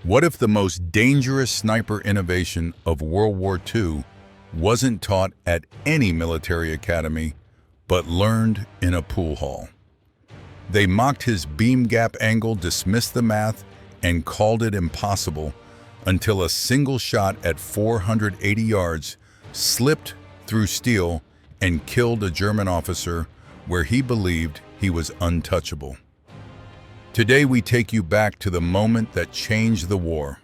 What if the most dangerous sniper innovation of World War II wasn't taught at any military academy, but learned in a pool hall? They mocked his beam gap angle, dismissed the math, and called it impossible until a single shot at 480 yards slipped through steel and killed a German officer where he believed he was untouchable. Today we take you back to the moment that changed the war.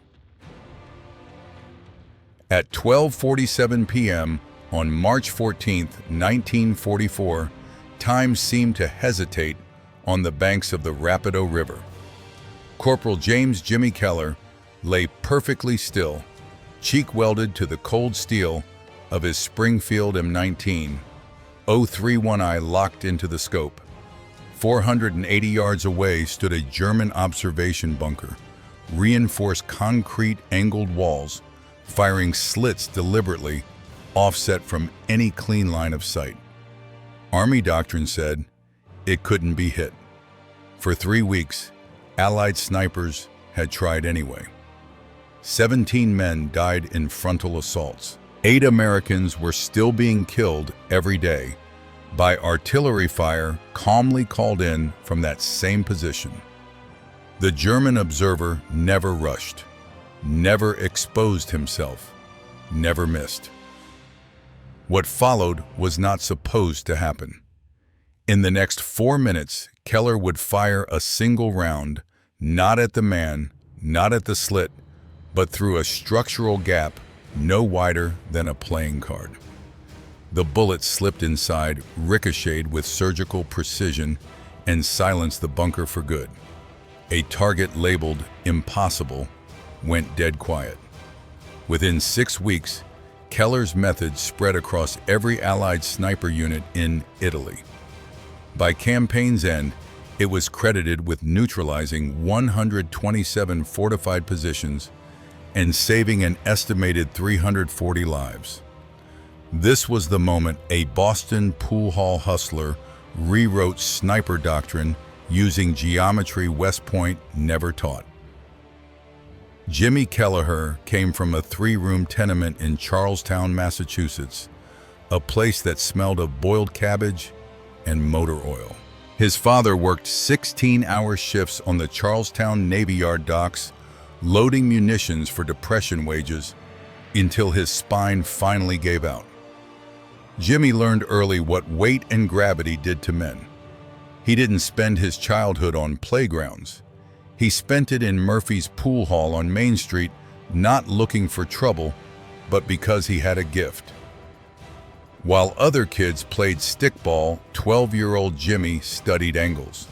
At 12:47 p.m. on March 14, 1944, time seemed to hesitate on the banks of the Rapido River. Corporal James "Jimmy" Keller lay perfectly still, cheek welded to the cold steel of his Springfield M19, 031 eye locked into the scope. 480 yards away stood a German observation bunker, reinforced concrete angled walls, firing slits deliberately, offset from any clean line of sight. Army doctrine said it couldn't be hit. For 3 weeks, Allied snipers had tried anyway. 17 men died in frontal assaults. 8 Americans were still being killed every day by artillery fire calmly called in from that same position. The German observer never rushed, never exposed himself, never missed. What followed was not supposed to happen. In the next 4 minutes, Keller would fire a single round, not at the man, not at the slit, but through a structural gap no wider than a playing card. The bullet slipped inside, ricocheted with surgical precision, and silenced the bunker for good. A target labeled impossible went dead quiet. Within 6 weeks, Keller's method spread across every Allied sniper unit in Italy. By campaign's end, it was credited with neutralizing 127 fortified positions and saving an estimated 340 lives. This was the moment a Boston pool hall hustler rewrote sniper doctrine using geometry West Point never taught. Jimmy Kelleher came from a 3-room tenement in Charlestown, Massachusetts, a place that smelled of boiled cabbage and motor oil. His father worked 16-hour shifts on the Charlestown Navy Yard docks, loading munitions for Depression wages, until his spine finally gave out. Jimmy learned early what weight and gravity did to men. He didn't spend his childhood on playgrounds. He spent it in Murphy's pool hall on Main Street, not looking for trouble, but because he had a gift. While other kids played stickball, 12-year-old Jimmy studied angles.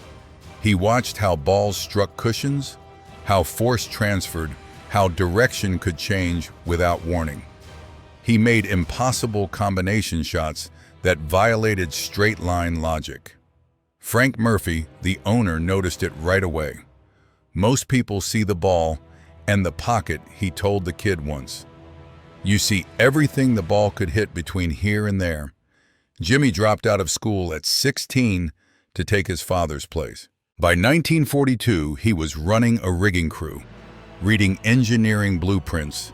He watched how balls struck cushions, how force transferred, how direction could change without warning. He made impossible combination shots that violated straight-line logic. Frank Murphy, the owner, noticed it right away. Most people see the ball and the pocket, he told the kid once. You see everything the ball could hit between here and there. Jimmy dropped out of school at 16 to take his father's place. By 1942, he was running a rigging crew, reading engineering blueprints,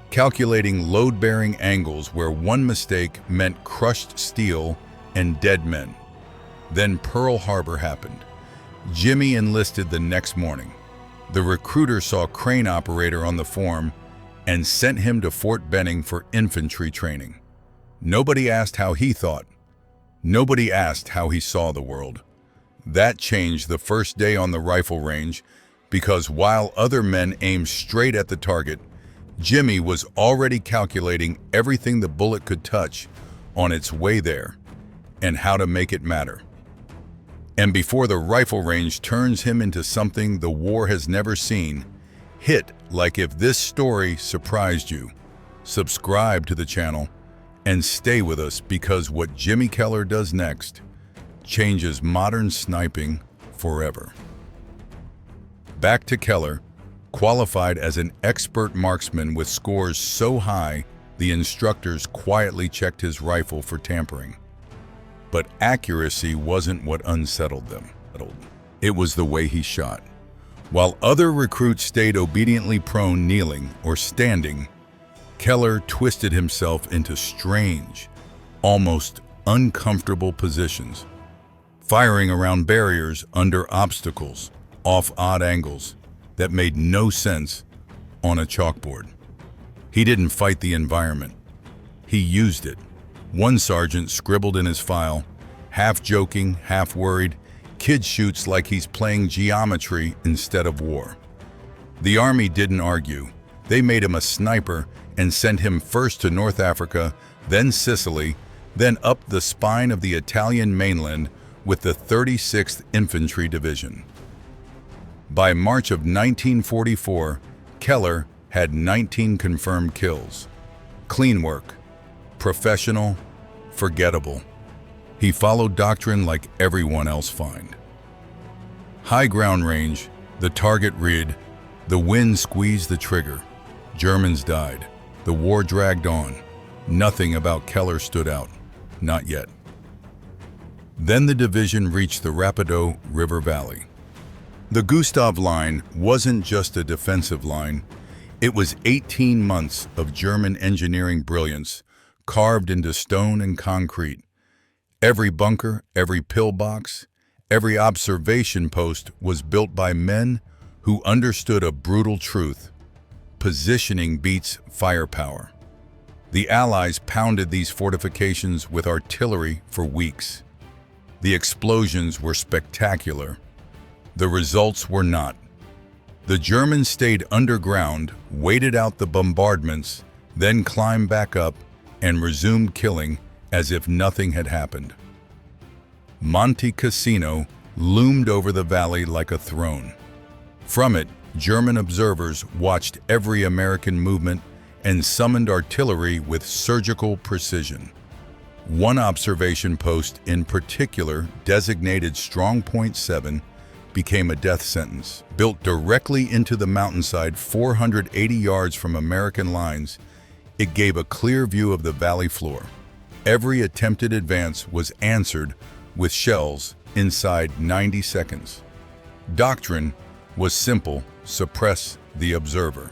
calculating load-bearing angles where one mistake meant crushed steel and dead men. Then Pearl Harbor happened. Jimmy enlisted the next morning. The recruiter saw crane operator on the form and sent him to Fort Benning for infantry training. Nobody asked how he thought. Nobody asked how he saw the world. That changed the first day on the rifle range, because while other men aimed straight at the target, Jimmy was already calculating everything the bullet could touch on its way there and how to make it matter. And before the rifle range turns him into something the war has never seen, hit like if this story surprised you. Subscribe to the channel and stay with us, because what Jimmy Keller does next changes modern sniping forever. Back to Keller, qualified as an expert marksman with scores so high the instructors quietly checked his rifle for tampering. But accuracy wasn't what unsettled them. It was the way he shot. While other recruits stayed obediently prone, kneeling, or standing, Keller twisted himself into strange, almost uncomfortable positions, firing around barriers, under obstacles, off odd angles that made no sense on a chalkboard. He didn't fight the environment. He used it. One sergeant scribbled in his file, half joking, half worried, "Kid shoots like he's playing geometry instead of war." The army didn't argue. They made him a sniper and sent him first to North Africa, then Sicily, then up the spine of the Italian mainland with the 36th Infantry Division. By March of 1944, Keller had 19 confirmed kills. Clean work, professional, forgettable. He followed doctrine like everyone else fined. High ground range, the target reared, the wind squeezed the trigger. Germans died. The war dragged on. Nothing about Keller stood out. Not yet. Then the division reached the Rapido River Valley. The Gustav line wasn't just a defensive line. It was 18 months of German engineering brilliance, carved into stone and concrete. Every bunker, every pillbox, every observation post was built by men who understood a brutal truth: positioning beats firepower. The Allies pounded these fortifications with artillery for weeks. The explosions were spectacular. The results were not. The Germans stayed underground, waited out the bombardments, then climbed back up and resumed killing as if nothing had happened. Monte Cassino loomed over the valley like a throne. From it, German observers watched every American movement and summoned artillery with surgical precision. One observation post in particular, designated Strongpoint 7, became a death sentence. Built directly into the mountainside 480 yards from American lines, it gave a clear view of the valley floor. Every attempted advance was answered with shells inside 90 seconds. Doctrine was simple: suppress the observer.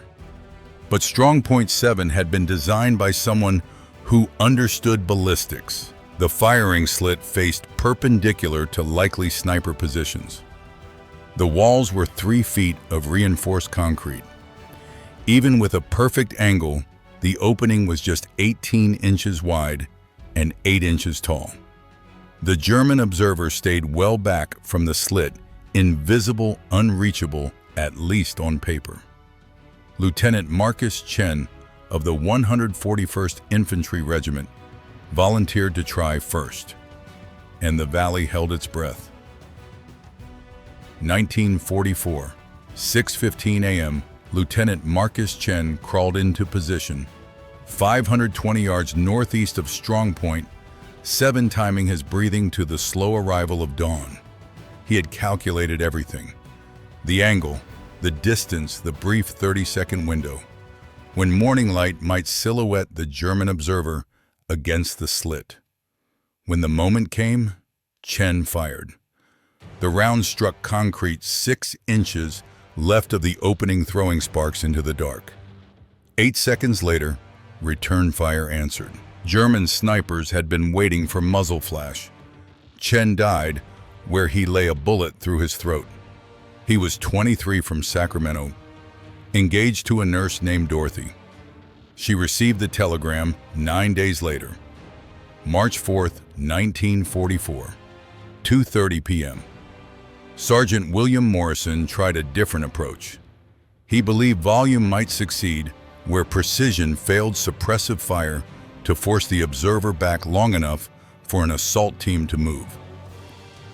But Strongpoint 7 had been designed by someone who understood ballistics. The firing slit faced perpendicular to likely sniper positions. The walls were 3 feet of reinforced concrete. Even with a perfect angle, the opening was just 18 inches wide and 8 inches tall. The German observer stayed well back from the slit, invisible, unreachable, at least on paper. Lieutenant Marcus Chen of the 141st Infantry Regiment volunteered to try first, and the valley held its breath. 1944, 6:15 a.m., Lieutenant Marcus Chen crawled into position, 520 yards northeast of Strongpoint 7, timing his breathing to the slow arrival of dawn. He had calculated everything: the angle, the distance, the brief 30-second window, when morning light might silhouette the German observer against the slit. When the moment came, Chen fired. The round struck concrete 6 inches left of the opening, throwing sparks into the dark. 8 seconds later, return fire answered. German snipers had been waiting for muzzle flash. Chen died where he lay, a bullet through his throat. He was 23, from Sacramento, engaged to a nurse named Dorothy. She received the telegram 9 days later, March 4th, 1944, 2:30 p.m. Sergeant William Morrison tried a different approach. He believed volume might succeed where precision failed: suppressive fire to force the observer back long enough for an assault team to move.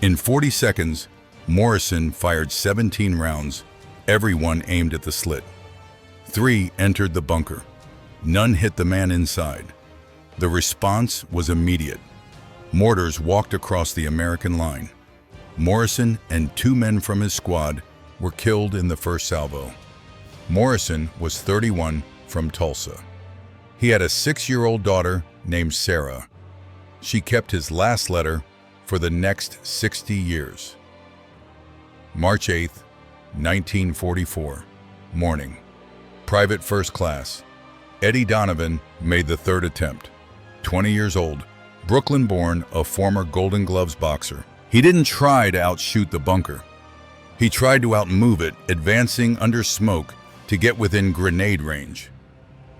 In 40 seconds, Morrison fired 17 rounds, every one aimed at the slit. 3 entered the bunker. None hit the man inside. The response was immediate. Mortars walked across the American line. Morrison and 2 men from his squad were killed in the first salvo. Morrison was 31, from Tulsa. He had a 6-year-old daughter named Sarah. She kept his last letter for the next 60 years. March 8th, 1944. Morning. Private First Class. Eddie Donovan made the third attempt. 20 years old, Brooklyn-born, a former Golden Gloves boxer. He didn't try to outshoot the bunker. He tried to outmove it, advancing under smoke to get within grenade range.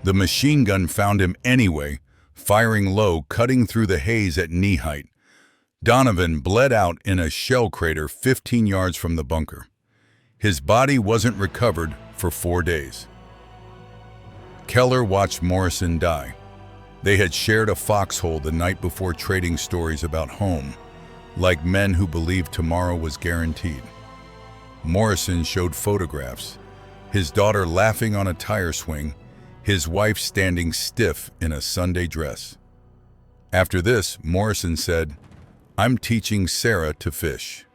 The machine gun found him anyway, firing low, cutting through the haze at knee height. Donovan bled out in a shell crater 15 yards from the bunker. His body wasn't recovered for 4 days. Keller watched Morrison die. They had shared a foxhole the night before, trading stories about home, like men who believed tomorrow was guaranteed. Morrison showed photographs, his daughter laughing on a tire swing, his wife standing stiff in a Sunday dress. After this, Morrison said, "I'm teaching Sarah to fish.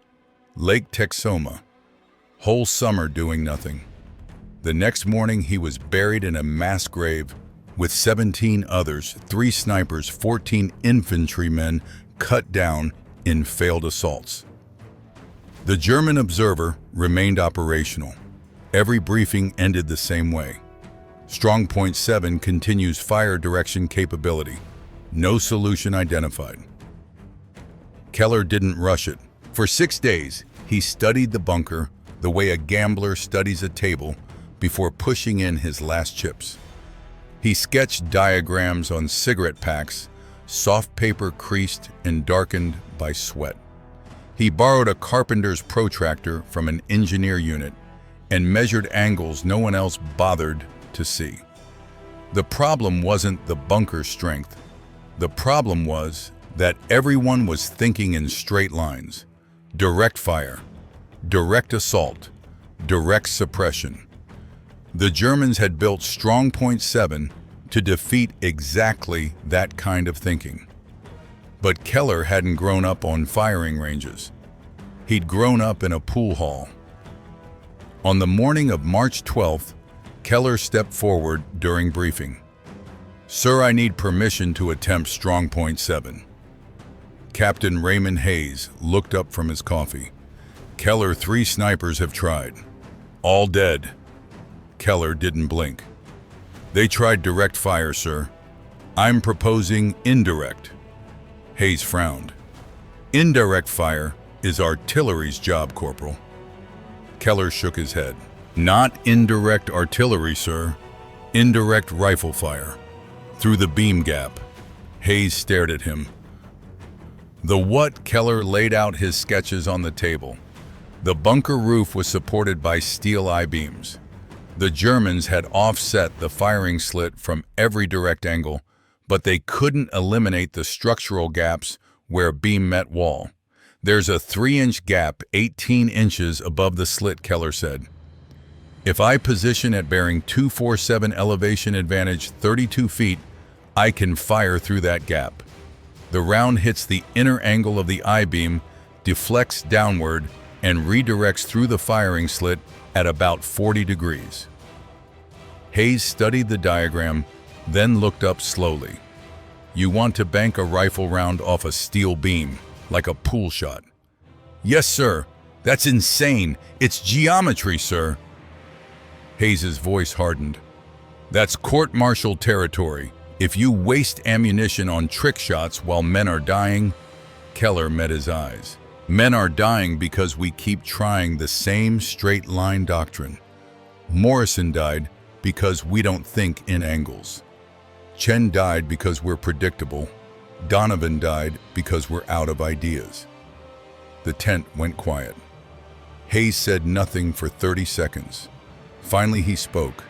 Lake Texoma. Whole summer doing nothing." The next morning, he was buried in a mass grave with 17 others, 3 snipers, 14 infantrymen cut down in failed assaults. The German observer remained operational. Every briefing ended the same way. Strongpoint 7 continues fire direction capability. No solution identified. Keller didn't rush it. For 6 days, he studied the bunker the way a gambler studies a table before pushing in his last chips. He sketched diagrams on cigarette packs, soft paper creased and darkened by sweat. He borrowed a carpenter's protractor from an engineer unit and measured angles no one else bothered to see. The problem wasn't the bunker's strength. The problem was that everyone was thinking in straight lines. Direct fire, direct assault, direct suppression. The Germans had built Strongpoint 7 to defeat exactly that kind of thinking. But Keller hadn't grown up on firing ranges. He'd grown up in a pool hall. On the morning of March 12th, Keller stepped forward during briefing. "Sir, I need permission to attempt Strongpoint 7. Captain Raymond Hayes looked up from his coffee. "Keller, 3 snipers have tried. All dead." Keller didn't blink. "They tried direct fire, sir. I'm proposing indirect." Hayes frowned. "Indirect fire is artillery's job, Corporal." Keller shook his head. "Not indirect artillery, sir. Indirect rifle fire. Through the beam gap." Hayes stared at him. "The what?" Keller laid out his sketches on the table. The bunker roof was supported by steel I-beams. The Germans had offset the firing slit from every direct angle, but they couldn't eliminate the structural gaps where beam met wall. "There's a 3-inch gap 18 inches above the slit," Keller said. "If I position at bearing 247 elevation advantage 32 feet, I can fire through that gap. The round hits the inner angle of the I-beam, deflects downward, and redirects through the firing slit at about 40 degrees. Hayes studied the diagram, then looked up slowly. "You want to bank a rifle round off a steel beam, like a pool shot?" "Yes, sir. That's insane. It's geometry, sir." Hayes's voice hardened. "That's court-martial territory. If you waste ammunition on trick shots while men are dying..." Keller met his eyes. "Men are dying because we keep trying the same straight-line doctrine. Morrison died because we don't think in angles. Chen died because we're predictable. Donovan died because we're out of ideas." The tent went quiet. Hayes said nothing for 30 seconds. Finally he spoke.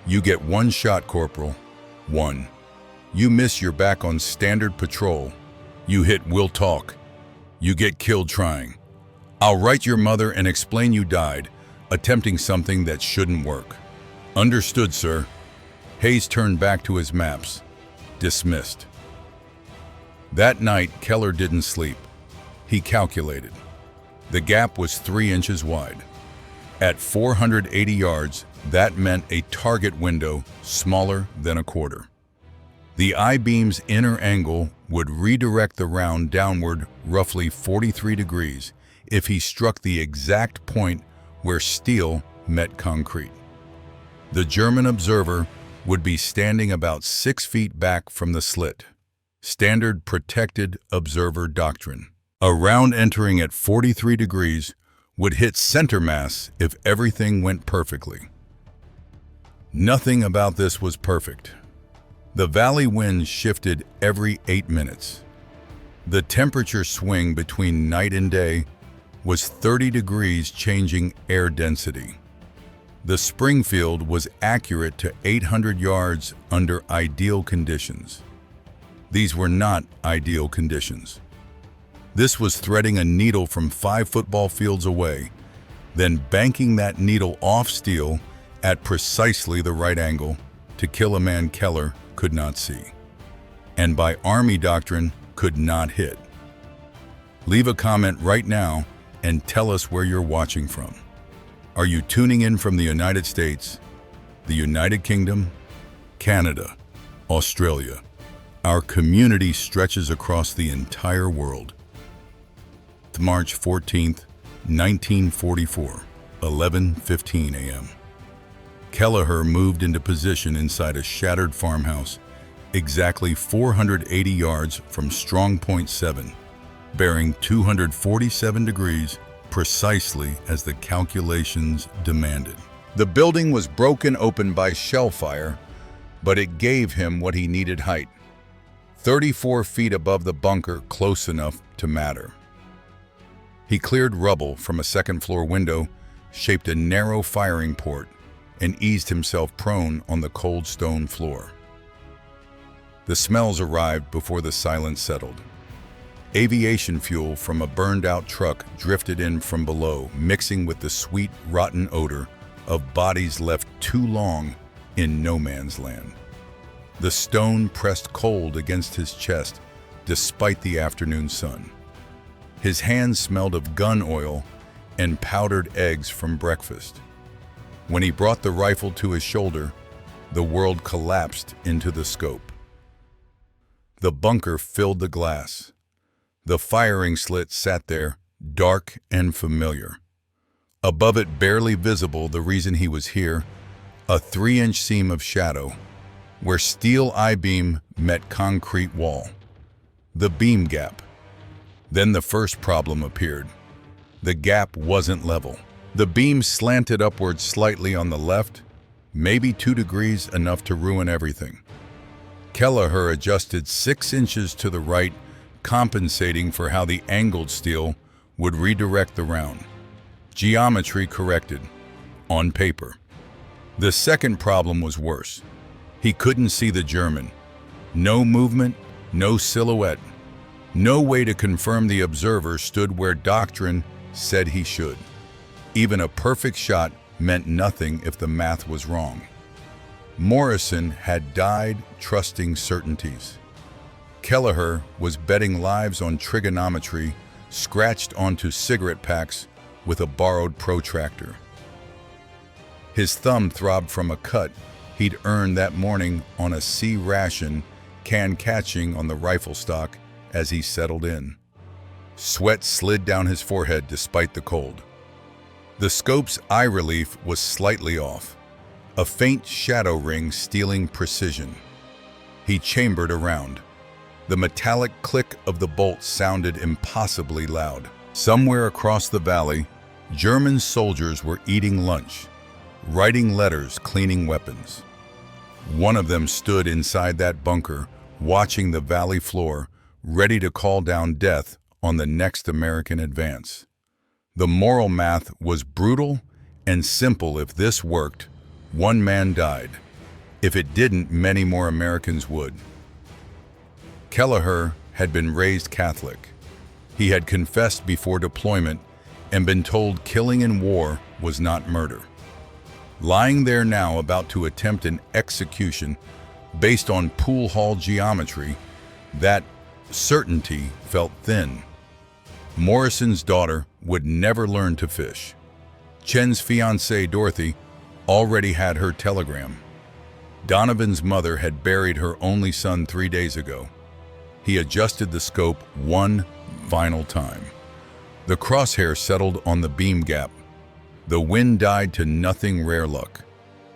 "You get 1 shot, Corporal. 1. You miss, you're back on standard patrol. You hit, we'll talk. You get killed trying. I'll write your mother and explain you died, attempting something that shouldn't work." "Understood, sir." Hayes turned back to his maps. Dismissed. That night, Keller didn't sleep. He calculated. The gap was 3 inches wide. At 480 yards, that meant a target window smaller than a quarter. The I-beam's inner angle would redirect the round downward roughly 43 degrees if he struck the exact point where steel met concrete. The German observer would be standing about 6 feet back from the slit. Standard protected observer doctrine. A round entering at 43 degrees would hit center mass if everything went perfectly. Nothing about this was perfect. The valley winds shifted every 8 minutes. The temperature swing between night and day was 30 degrees, changing air density. The Springfield was accurate to 800 yards under ideal conditions. These were not ideal conditions. This was threading a needle from 5 football fields away, then banking that needle off steel at precisely the right angle to kill a man Keller could not see, and by Army doctrine could not hit. Leave a comment right now and tell us where you're watching from. Are you tuning in from the United States, the United Kingdom, Canada, Australia? Our community stretches across the entire world. March 14th, 1944, 11:15 a.m. Kelleher moved into position inside a shattered farmhouse exactly 480 yards from Strongpoint 7, bearing 247 degrees precisely as the calculations demanded. The building was broken open by shell fire, but it gave him what he needed: height. 34 feet above the bunker, close enough to matter. He cleared rubble from a second-floor window, shaped a narrow firing port, and eased himself prone on the cold stone floor. The smells arrived before the silence settled. Aviation fuel from a burned-out truck drifted in from below, mixing with the sweet, rotten odor of bodies left too long in no man's land. The stone pressed cold against his chest despite the afternoon sun. His hands smelled of gun oil and powdered eggs from breakfast. When he brought the rifle to his shoulder, the world collapsed into the scope. The bunker filled the glass. The firing slit sat there, dark and familiar. Above it, barely visible, the reason he was here, a 3-inch seam of shadow, where steel I-beam met concrete wall. The beam gap. Then the first problem appeared. The gap wasn't level. The beam slanted upward slightly on the left, maybe 2 degrees, enough to ruin everything. Kelleher adjusted 6 inches to the right, compensating for how the angled steel would redirect the round. Geometry corrected, on paper. The second problem was worse. He couldn't see the German. No movement, no silhouette. No way to confirm the observer stood where doctrine said he should. Even a perfect shot meant nothing if the math was wrong. Morrison had died trusting certainties. Kelleher was betting lives on trigonometry scratched onto cigarette packs with a borrowed protractor. His thumb throbbed from a cut he'd earned that morning on a C ration can catching on the rifle stock as he settled in. Sweat slid down his forehead despite the cold. The scope's eye relief was slightly off, a faint shadow ring stealing precision. He chambered around. The metallic click of the bolt sounded impossibly loud. Somewhere across the valley, German soldiers were eating lunch, writing letters, cleaning weapons. One of them stood inside that bunker, watching the valley floor, ready to call down death on the next American advance. The moral math was brutal and simple. If this worked, one man died. If it didn't, many more Americans would. Kelleher had been raised Catholic. He had confessed before deployment and been told killing in war was not murder. Lying there now, about to attempt an execution based on pool hall geometry, that certainty felt thin. Morrison's daughter would never learn to fish. Chen's fiancée, Dorothy, already had her telegram. Donovan's mother had buried her only son 3 days ago. He adjusted the scope one final time. The crosshair settled on the beam gap. The wind died to nothing, rare luck.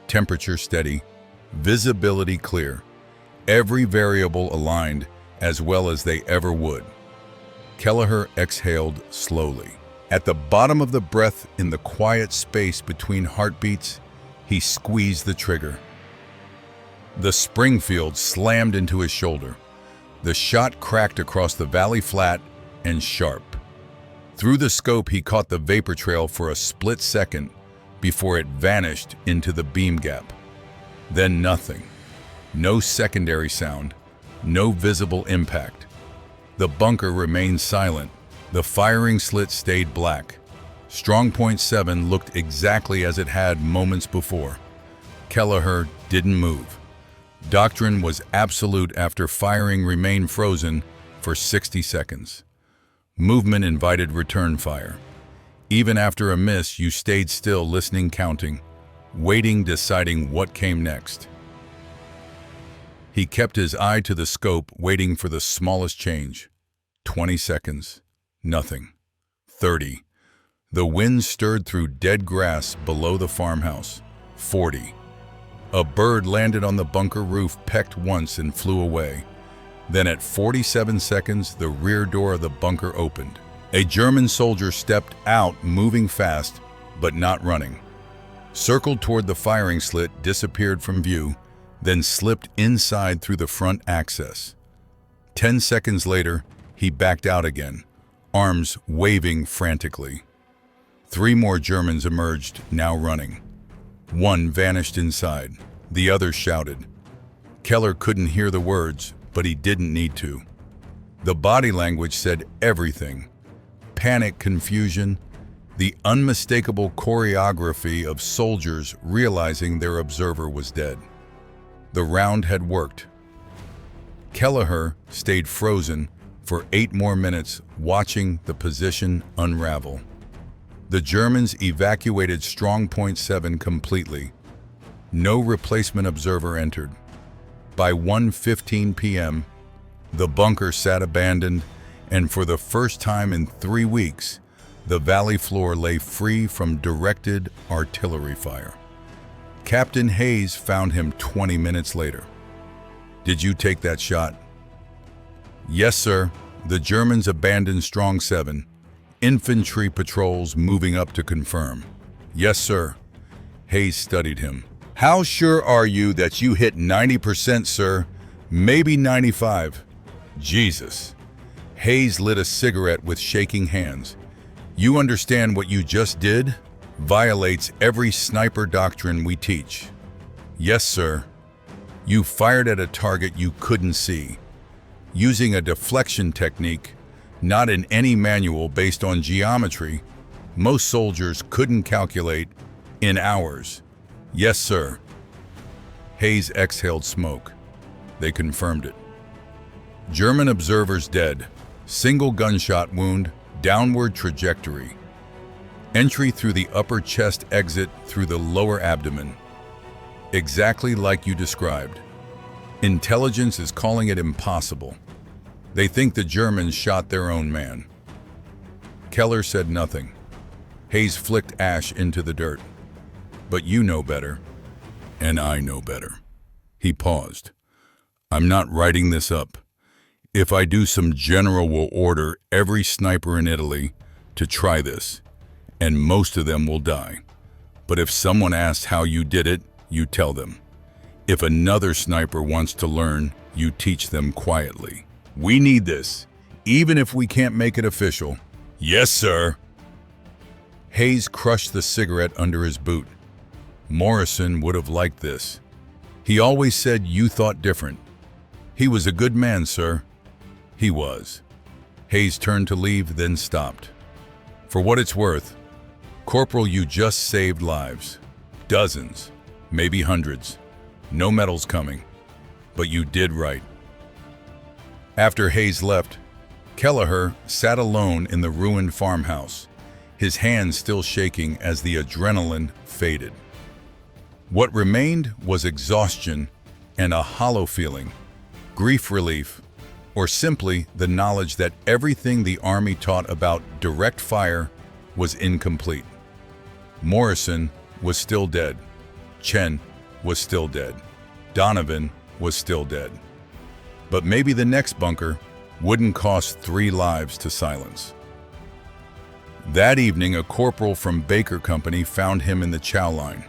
Temperature steady, visibility clear, every variable aligned as well as they ever would. Kelleher exhaled slowly. At the bottom of the breath, in the quiet space between heartbeats, he squeezed the trigger. The Springfield slammed into his shoulder. The shot cracked across the valley flat and sharp. Through the scope, he caught the vapor trail for a split second before it vanished into the beam gap. Then nothing. No secondary sound, no visible impact. The bunker remained silent. The firing slit stayed black. Strongpoint 7 looked exactly as it had moments before. Kelleher didn't move. Doctrine was absolute after firing remained frozen for 60 seconds. Movement invited return fire. Even after a miss, you stayed still, listening, counting, waiting, deciding what came next. He kept his eye to the scope, waiting for the smallest change. 20 seconds. Nothing. 30. The wind stirred through dead grass below the farmhouse. 40. A bird landed on the bunker roof, pecked once, and flew away. Then at 47 seconds, the rear door of the bunker opened. A German soldier stepped out, moving fast, but not running. Circled toward the firing slit, disappeared from view, then slipped inside through the front access. 10 seconds later, he backed out again, arms waving frantically. 3 more Germans emerged, now running. One vanished inside. The other shouted. Keller couldn't hear the words, but he didn't need to. The body language said everything. Panic, confusion, the unmistakable choreography of soldiers realizing their observer was dead. The round had worked. Kelleher stayed frozen for 8 more minutes, watching the position unravel. The Germans evacuated Strongpoint 7 completely. No replacement observer entered. By 1:15 p.m., the bunker sat abandoned, and for the first time in 3 weeks, the valley floor lay free from directed artillery fire. Captain Hayes found him 20 minutes later. "Did you take that shot?" "Yes, sir. The Germans abandoned Strong 7. Infantry patrols moving up to confirm." "Yes, sir." Hayes studied him. "How sure are you that you hit 90%, sir? Maybe 95. Jesus." Hayes lit a cigarette with shaking hands. "You understand what you just did? Violates every sniper doctrine we teach." "Yes, sir." "You fired at a target you couldn't see, using a deflection technique not in any manual, based on geometry most soldiers couldn't calculate in hours." "Yes, sir." Hayes exhaled smoke. They confirmed it. German observers dead. Single gunshot wound, downward trajectory. Entry through the upper chest, exit through the lower abdomen. Exactly like you described. Intelligence is calling it impossible. They think the Germans shot their own man. Keller said nothing. Hayes flicked ash into the dirt. "But you know better. And I know better." He paused. "I'm not writing this up. If I do, some general will order every sniper in Italy to try this, and most of them will die. But if someone asks how you did it, you tell them. If another sniper wants to learn, you teach them quietly. We need this, even if we can't make it official." "Yes, sir." Hayes crushed the cigarette under his boot. Morrison would have liked this. "He always said you thought different. He was a good man, sir." "He was." Hayes turned to leave, then stopped. "For what it's worth, Corporal, you just saved lives. Dozens, maybe hundreds. No medals coming. But you did right." After Hayes left, Kelleher sat alone in the ruined farmhouse, his hands still shaking as the adrenaline faded. What remained was exhaustion and a hollow feeling, grief relief, or simply the knowledge that everything the Army taught about direct fire was incomplete. Morrison was still dead. Chen was still dead. Donovan was still dead. But maybe the next bunker wouldn't cost 3 lives to silence. That evening, a corporal from Baker Company found him in the chow line.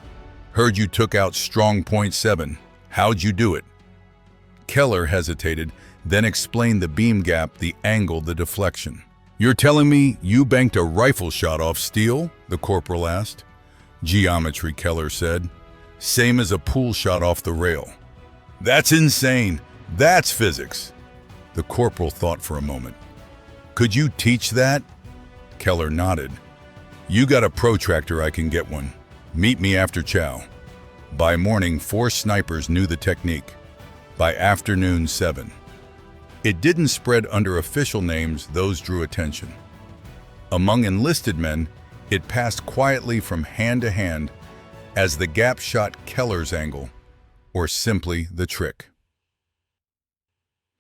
"Heard you took out Strongpoint Seven. How'd you do it?" Keller hesitated, then explained the beam gap, the angle, the deflection. "You're telling me you banked a rifle shot off steel?" the corporal asked. "Geometry," Keller said. "Same as a pool shot off the rail." "That's insane. That's physics." The corporal thought for a moment. "Could you teach that?" Keller nodded. "You got a protractor, I can get one. Meet me after chow." By morning, 4 snipers knew the technique. By afternoon, 7. It didn't spread under official names, those drew attention. Among enlisted men, it passed quietly from hand to hand as the gap shot Keller's angle, or simply the trick.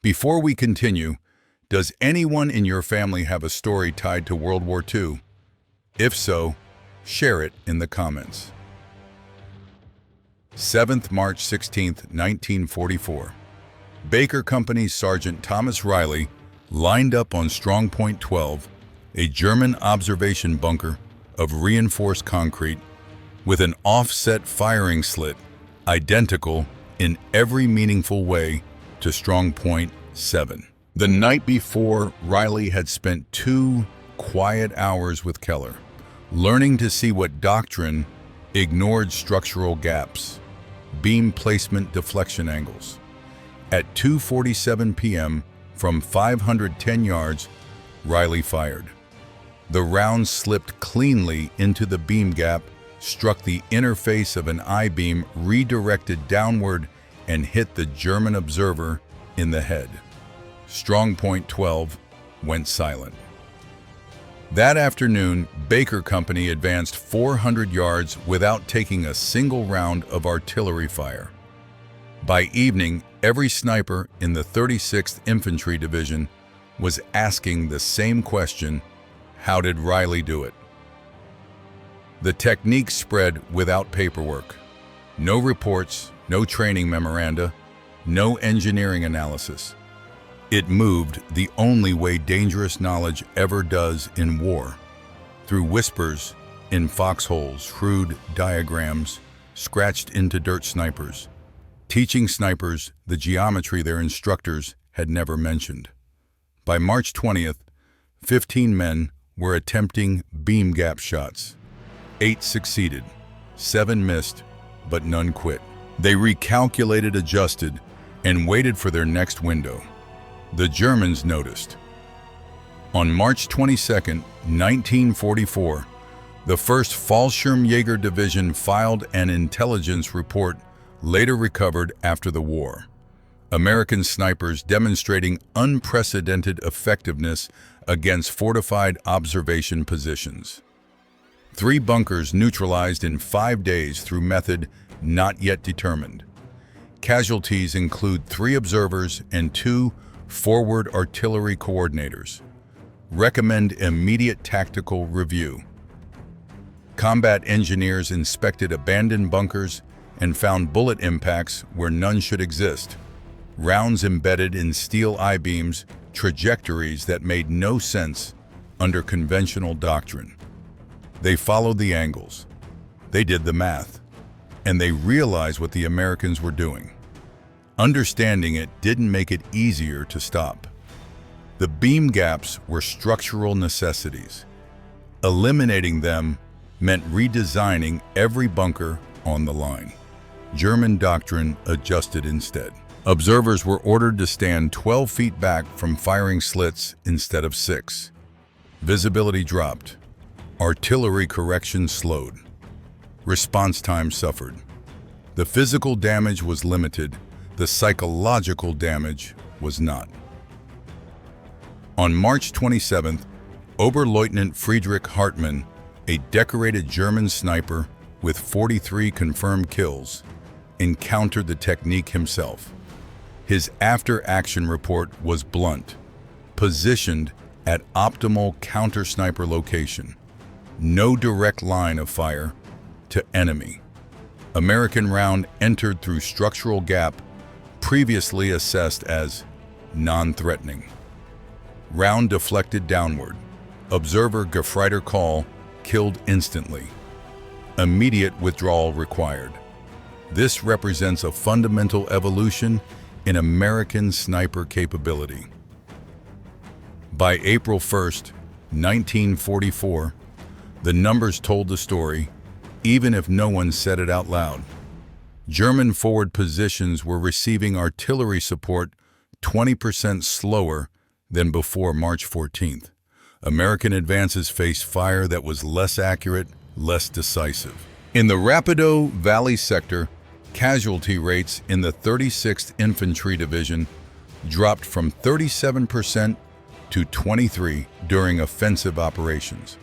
Before we continue, does anyone in your family have a story tied to World War II? If so, share it in the comments. 7th March 16, 1944. Baker Company's Sergeant Thomas Riley lined up on Strongpoint 12, a German observation bunker of reinforced concrete with an offset firing slit identical in every meaningful way to Strongpoint 7. The night before, Riley had spent 2 quiet hours with Keller, learning to see what doctrine ignored: structural gaps, beam placement, deflection angles. At 2:47 p.m., from 510 yards, Riley fired. The round slipped cleanly into the beam gap, struck the interface of an I-beam, redirected downward, and hit the German observer in the head. Strongpoint 12 went silent. That afternoon, Baker Company advanced 400 yards without taking a single round of artillery fire. By evening, every sniper in the 36th Infantry Division was asking the same question: how did Riley do it? The technique spread without paperwork. No reports, no training memoranda, no engineering analysis. It moved the only way dangerous knowledge ever does in war, through whispers, in foxholes, shrewd diagrams, scratched into dirt snipers, teaching snipers the geometry their instructors had never mentioned. By March 20th, 15 men were attempting beam gap shots. 8 succeeded, 7 missed, but none quit. They recalculated, adjusted, and waited for their next window. The Germans noticed. On March 22, 1944, the 1st Fallschirmjäger Division filed an intelligence report later recovered after the war. American snipers demonstrating unprecedented effectiveness against fortified observation positions. 3 bunkers neutralized in 5 days through method not yet determined. Casualties include 3 observers and 2 forward artillery coordinators. Recommend immediate tactical review. Combat engineers inspected abandoned bunkers and found bullet impacts where none should exist. Rounds embedded in steel I-beams, trajectories that made no sense under conventional doctrine. They followed the angles. They did the math. And they realized what the Americans were doing. Understanding it didn't make it easier to stop. The beam gaps were structural necessities. Eliminating them meant redesigning every bunker on the line. German doctrine adjusted instead. Observers were ordered to stand 12 feet back from firing slits instead of 6. Visibility dropped. Artillery correction slowed. Response time suffered. The physical damage was limited. The psychological damage was not. On March 27th, Oberleutnant Friedrich Hartmann, a decorated German sniper with 43 confirmed kills, encountered the technique himself. His after-action report was blunt, positioned at optimal counter-sniper location. No direct line of fire, to enemy. American round entered through structural gap previously assessed as non-threatening. Round deflected downward. Observer Gefreiter call killed instantly. Immediate withdrawal required. This represents a fundamental evolution in American sniper capability. By April 1st, 1944, the numbers told the story, even if no one said it out loud. German forward positions were receiving artillery support 20% slower than before March 14th. American advances faced fire that was less accurate, less decisive. In the Rapido Valley sector, casualty rates in the 36th Infantry Division dropped from 37% to 23% during offensive operations.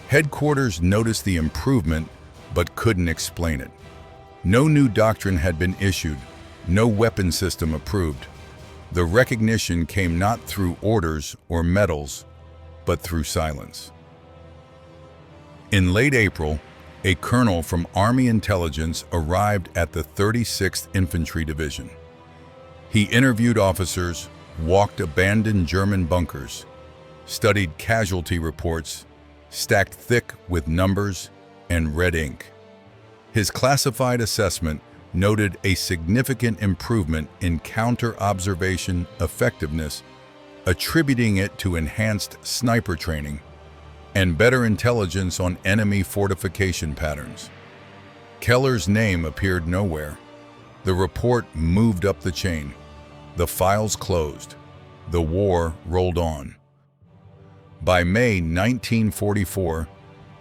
Headquarters noticed the improvement but couldn't explain it. No new doctrine had been issued, no weapon system approved. The recognition came not through orders or medals, but through silence. In late April, a colonel from Army Intelligence arrived at the 36th Infantry Division. He interviewed officers, walked abandoned German bunkers, studied casualty reports, stacked thick with numbers and red ink. His classified assessment noted a significant improvement in counter-observation effectiveness, attributing it to enhanced sniper training and better intelligence on enemy fortification patterns. Keller's name appeared nowhere. The report moved up the chain. The files closed. The war rolled on. By May 1944,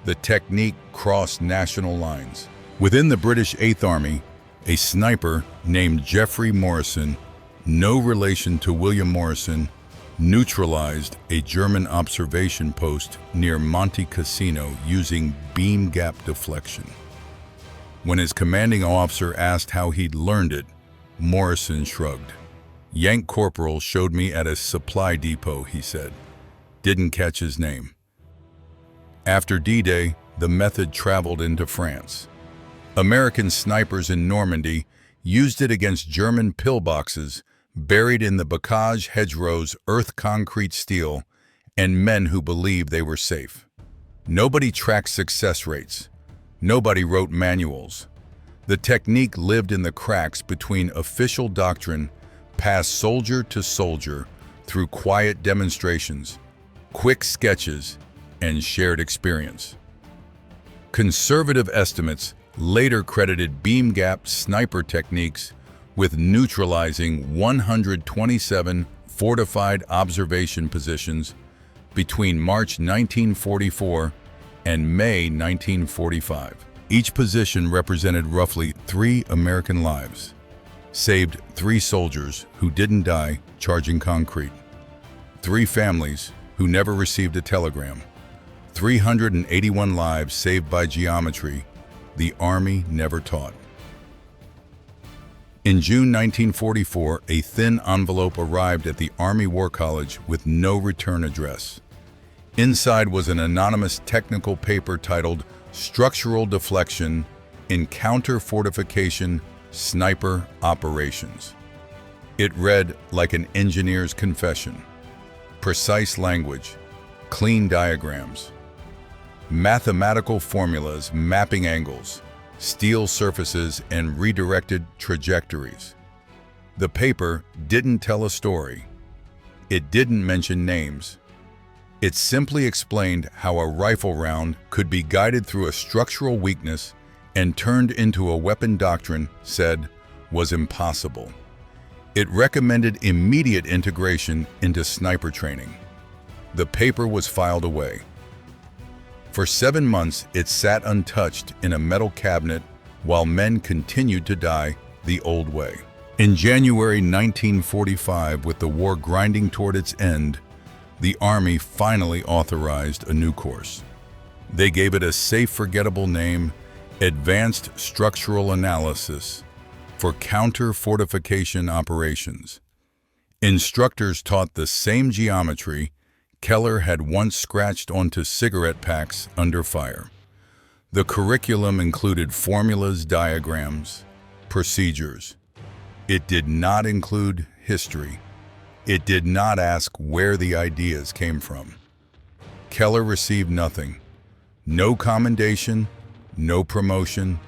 the technique crossed national lines. Within the British 8th Army, a sniper named Geoffrey Morrison, no relation to William Morrison, neutralized a German observation post near Monte Cassino using beam gap deflection. When his commanding officer asked how he'd learned it, Morrison shrugged. "Yank Corporal showed me at a supply depot," he said. Didn't catch his name. After D-Day, the method traveled into France. American snipers in Normandy used it against German pillboxes buried in the bocage hedgerows, earth concrete steel, and men who believed they were safe. Nobody tracked success rates. Nobody wrote manuals. The technique lived in the cracks between official doctrine, passed soldier to soldier, through quiet demonstrations, quick sketches, and shared experience. Conservative estimates later credited beam gap sniper techniques with neutralizing 127 fortified observation positions between March 1944 and May 1945. Each position represented roughly 3 American lives, saved 3 soldiers who didn't die charging concrete, 3 families who never received a telegram, 381 lives saved by geometry the Army never taught. In June 1944, a thin envelope arrived at the Army War College with no return address. Inside was an anonymous technical paper titled Structural Deflection in Counter-Fortification Sniper Operations. It read like an engineer's confession. Precise language, clean diagrams, mathematical formulas mapping angles, steel surfaces, and redirected trajectories. The paper didn't tell a story. It didn't mention names. It simply explained how a rifle round could be guided through a structural weakness and turned into a weapon doctrine said was impossible. It recommended immediate integration into sniper training. The paper was filed away. For 7 months, it sat untouched in a metal cabinet while men continued to die the old way. In January 1945, with the war grinding toward its end, the Army finally authorized a new course. They gave it a safe, forgettable name, Advanced Structural Analysis for Counter-Fortification Operations. Instructors taught the same geometry Keller had once scratched onto cigarette packs under fire. The curriculum included formulas, diagrams, procedures. It did not include history. It did not ask where the ideas came from. Keller received nothing. No commendation, no promotion,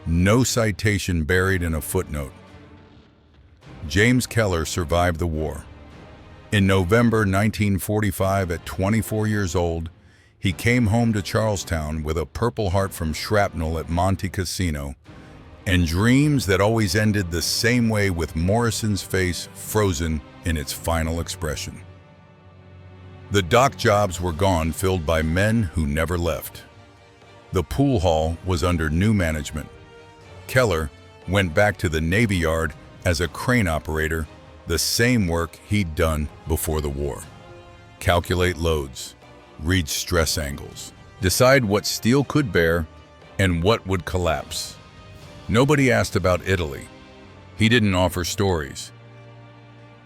no citation buried in a footnote. James Keller survived the war. In November 1945, at 24 years old, he came home to Charlestown with a Purple Heart from shrapnel at Monte Cassino and dreams that always ended the same way, with Morrison's face frozen in its final expression. The dock jobs were gone, filled by men who never left. The pool hall was under new management. Keller went back to the Navy Yard as a crane operator, the same work he'd done before the war. Calculate loads, read stress angles, decide what steel could bear and what would collapse. Nobody asked about Italy. He didn't offer stories.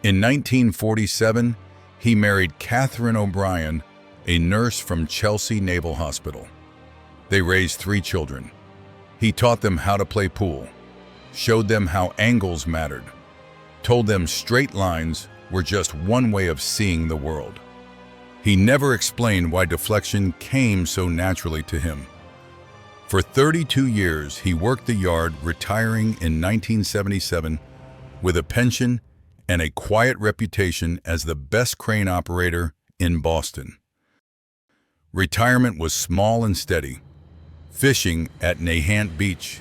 In 1947, he married Catherine O'Brien, a nurse from Chelsea Naval Hospital. They raised 3 children. He taught them how to play pool, showed them how angles mattered, told them straight lines were just one way of seeing the world. He never explained why deflection came so naturally to him. For 32 years, he worked the yard, retiring in 1977 with a pension and a quiet reputation as the best crane operator in Boston. Retirement was small and steady. Fishing at Nahant Beach,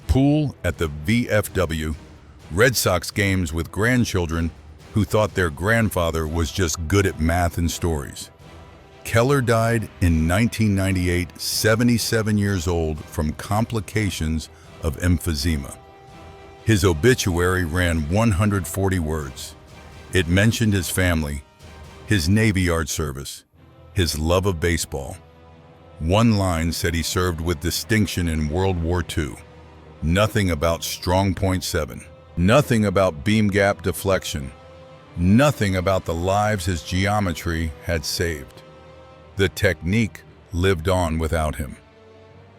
pool at the VFW, Red Sox games with grandchildren who thought their grandfather was just good at math and stories. Keller died in 1998, 77 years old, from complications of emphysema. His obituary ran 140 words. It mentioned his family, his Navy Yard service, his love of baseball. One line said he served with distinction in World War II. Nothing about Strongpoint Seven. Nothing about beam gap deflection. Nothing about the lives his geometry had saved. The technique lived on without him.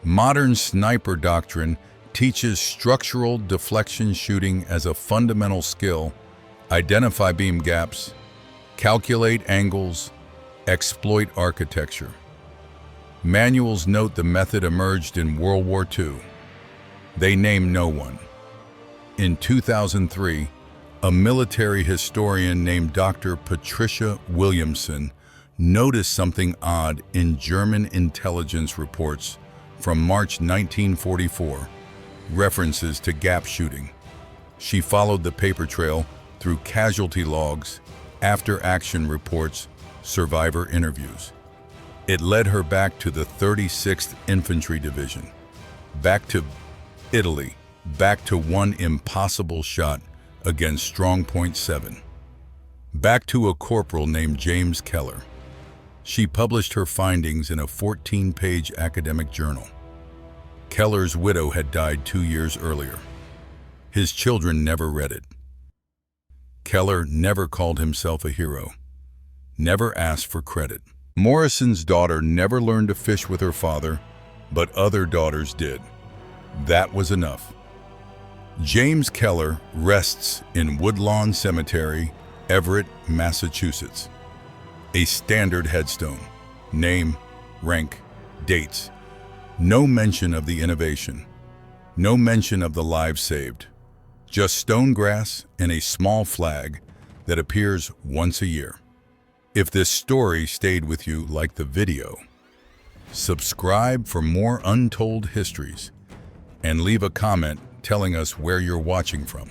Modern sniper doctrine teaches structural deflection shooting as a fundamental skill, identify beam gaps, calculate angles, exploit architecture. Manuals note the method emerged in World War II. They name no one. In 2003, a military historian named Dr. Patricia Williamson noticed something odd in German intelligence reports from March 1944, references to gap shooting. She followed the paper trail through casualty logs, after-action reports, survivor interviews. It led her back to the 36th Infantry Division, back to Italy, back to one impossible shot against Strongpoint Seven, back to a corporal named James Keller. She published her findings in a 14-page academic journal. Keller's widow had died 2 years earlier. His children never read it. Keller never called himself a hero, never asked for credit. Morrison's daughter never learned to fish with her father, but other daughters did. That was enough. James Keller rests in Woodlawn Cemetery, Everett, Massachusetts. A standard headstone, name, rank, dates. No mention of the innovation. No mention of the lives saved. Just stone grass and a small flag that appears once a year. If this story stayed with you like the video, subscribe for more untold histories and leave a comment telling us where you're watching from.